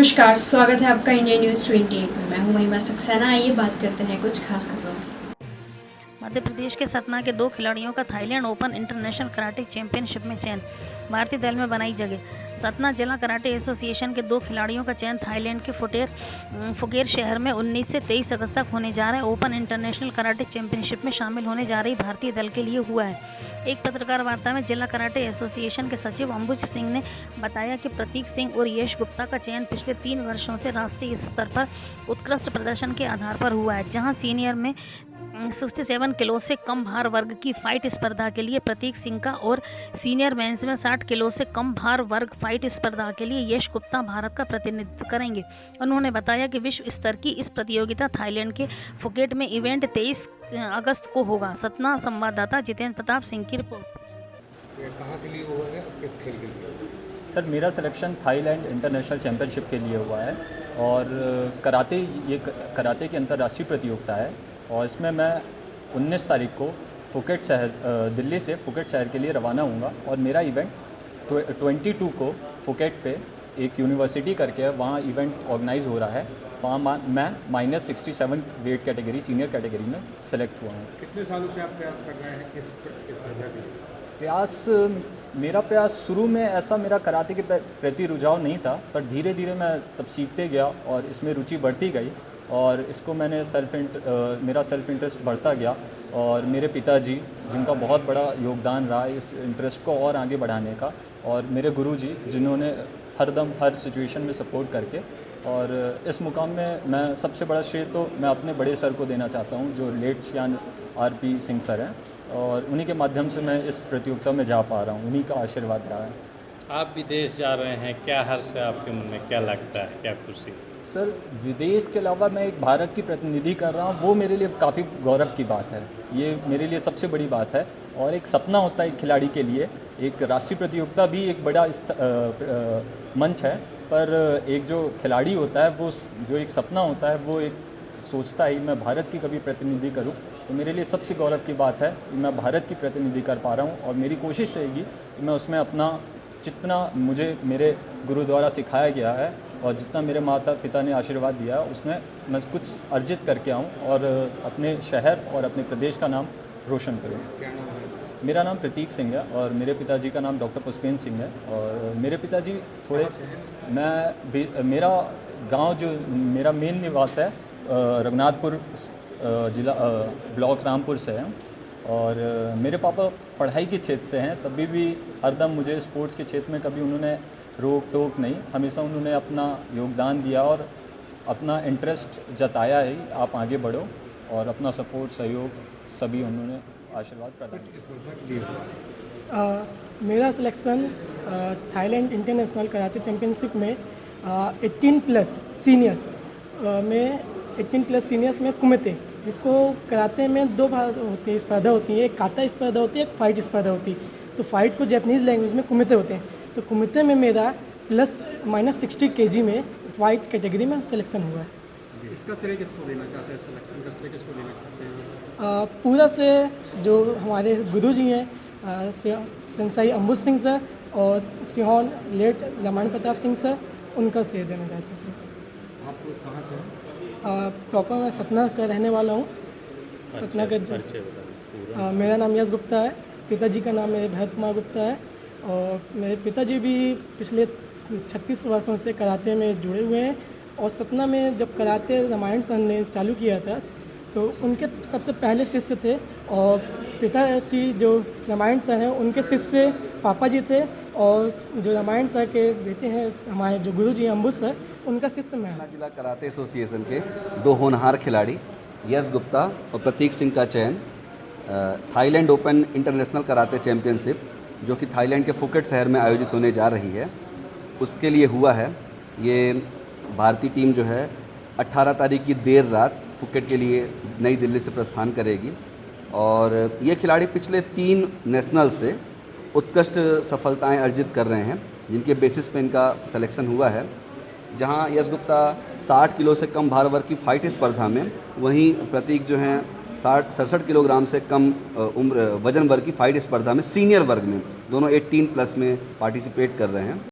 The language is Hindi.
नमस्कार, स्वागत है आपका इंडिया न्यूज़ 28 में। मैं हूं महिमा सक्सेना। आइए बात करते हैं कुछ खास खबरों की। मध्य प्रदेश के सतना के 2 खिलाड़ियों का Thailand open international karate championship में चयन, भारतीय दल में बनाई जगह। सतना जिला कराटे एसोसिएशन के 2 खिलाड़ियों का चयन थाईलैंड के फुकेर शहर में 19 से 23 अगस्त तक होने जा रहे ओपन इंटरनेशनल कराटे चैंपियनशिप में शामिल होने जा रही भारतीय दल के लिए हुआ है। एक पत्रकार वार्ता में जिला कराटे एसोसिएशन के सचिव अंबुज सिंह ने बताया कि प्रतीक सिंह और यश गुप्ता का चयन पिछले 3 वर्षों से राष्ट्रीय स्तर पर उत्कृष्ट प्रदर्शन के आधार पर हुआ है, जहां सीनियर में 67 किलो से कम भार वर्ग की फाइट स्पर्धा के लिए प्रतीक सिंह का और सीनियर मेंस में 60 किलो से कम भार वर्ग फाइट स्पर्धा के लिए यश गुप्ता भारत का प्रतिनिधित्व करेंगे। उन्होंने बताया कि विश्व स्तर की इस प्रतियोगिता थाईलैंड के फुकेट में इवेंट 23 अगस्त को होगा। सतना संवाददाता जितेंद्र प्रताप सिंह की रिपोर्ट। कहाँ के लिए हुआ है और किस खेल के लिए? सर, मेरा सिलेक्शन थाईलैंड इंटरनेशनल चैम्पियनशिप के लिए हुआ है और कराटे की अंतर्राष्ट्रीय प्रतियोगिता है और इसमें मैं 19 तारीख को फुकेट शहर दिल्ली से फुकेट शहर के लिए रवाना हूँगा और मेरा इवेंट 22 को फुकेट पे एक यूनिवर्सिटी करके वहाँ इवेंट ऑर्गेनाइज हो रहा है। वहाँ मैं -67 वेट कैटेगरी सीनियर कैटेगरी में सेलेक्ट हुआ हूँ। कितने सालों से आप प्रयास कर रहे हैं इस स्पर्धा के लिए? मेरा प्रयास शुरू में ऐसा मेरा कराटे के प्रति रुझाव नहीं था, पर धीरे धीरे मैं तब सीखते गया और इसमें रुचि बढ़ती गई और इसको मैंने मेरा सेल्फ इंटरेस्ट बढ़ता गया और मेरे पिताजी जिनका बहुत बड़ा योगदान रहा इस इंटरेस्ट को और आगे बढ़ाने का, और मेरे गुरुजी जिन्होंने हरदम हर सिचुएशन में सपोर्ट करके, और इस मुकाम में मैं सबसे बड़ा श्रेय तो मैं अपने बड़े सर को देना चाहता हूं जो लेट श्यान RP सिंह सर हैं, और उन्हीं के माध्यम से मैं इस प्रतियोगिता में जा पा रहा हूं, उन्हीं का आशीर्वाद रहा है। आप विदेश जा रहे हैं, क्या हर्ष है आपके मन में, क्या लगता है, क्या खुशी? सर, विदेश के अलावा मैं एक भारत की प्रतिनिधि कर रहा हूँ, वो मेरे लिए काफ़ी गौरव की बात है। ये मेरे लिए सबसे बड़ी बात है और एक सपना होता है एक खिलाड़ी के लिए। एक राष्ट्रीय प्रतियोगिता भी एक बड़ा मंच है, पर एक जो खिलाड़ी होता है वो जो एक सपना होता है वो एक सोचता है मैं भारत की कभी प्रतिनिधि करूं, तो मेरे लिए सबसे गौरव की बात है कि मैं भारत की प्रतिनिधि कर पा रहा हूं और मेरी कोशिश रहेगी कि मैं उसमें अपना जितना मुझे मेरे गुरु द्वारा सिखाया गया है और जितना मेरे माता पिता ने आशीर्वाद दिया उसमें मैं कुछ अर्जित करके आऊँ और अपने शहर और अपने प्रदेश का नाम रोशन करूँ। क्या नाम है? मेरा नाम प्रतीक सिंह है और मेरे पिताजी का नाम डॉक्टर पुष्पेंद्र सिंह है। और मेरे पिताजी थोड़े मेरा गांव जो मेरा मेन निवास है रघुनाथपुर जिला ब्लॉक रामपुर से है, और मेरे पापा पढ़ाई के क्षेत्र से हैं, तभी भी हरदम मुझे स्पोर्ट्स के क्षेत्र में कभी उन्होंने रोक टोक नहीं, हमेशा उन्होंने अपना योगदान दिया और अपना इंटरेस्ट जताया है आप आगे बढ़ो, और अपना सपोर्ट सहयोग सभी उन्होंने आशीर्वाद प्रदान किया। स्पर्धा के लिए हुआ है। मेरा selection Thailand international karate championship में 18+ सीनियर्स में कुमेते, जिसको कराटे में 2 भाग होती है, स्पर्धा होती है, एक काता स्पर्धा होती है, एक फाइट स्पर्धा होती है। तो फाइट को जापानीज़ लैंग्वेज में कुमेते होते हैं। तो कुमेते में मेरा -60 kg में फाइट कैटेगरी में सिलेक्शन हुआ है। इसका श्रेय किसको देना चाहते हैं? सिलेक्शन का श्रेय किसको देना चाहते हैं? पूरा से जो हमारे गुरुजी हैं सेंसाई अंबुज सिंह सर और सिहोन लेट रामायण प्रताप सिंह सर, उनका श्रेय देना चाहते हैं। आप कहाँ से हैं? प्रॉपर मैं सतना का रहने वाला हूँ। सतना का मेरा नाम यश गुप्ता है, पिताजी का नाम मेरे भरत कुमार गुप्ता है, और मेरे पिताजी भी पिछले 36 वर्षों से कराटे में जुड़े हुए हैं। और सतना में जब कराटे रामायण सर ने चालू किया था तो उनके सबसे पहले शिष्य थे, और पिताजी जो रामायण सर हैं उनके शिष्य पापा जी थे, और जो रामायण सर के बेटे हैं हमारे जो गुरु जी अंबुज सर, उनका शिष्य मैं। जिला कराटे एसोसिएशन के 2 होनहार खिलाड़ी यश गुप्ता और प्रतीक सिंह का चयन Thailand open international karate championship जो कि थाईलैंड के फुकेट शहर में आयोजित होने जा रही है उसके लिए हुआ है। ये भारतीय टीम जो है 18 तारीख की देर रात फुकेट के लिए नई दिल्ली से प्रस्थान करेगी, और ये खिलाड़ी पिछले 3 नेशनल से उत्कृष्ट सफलताएं अर्जित कर रहे हैं, जिनके बेसिस पे इनका सिलेक्शन हुआ है। जहां यश गुप्ता 60 किलो से कम भार वर्ग की फाइट स्पर्धा में, वहीं प्रतीक जो हैं 67 किलोग्राम से कम वजन वर्ग की फाइट स्पर्धा में सीनियर वर्ग में, दोनों 18+ में पार्टिसिपेट कर रहे हैं।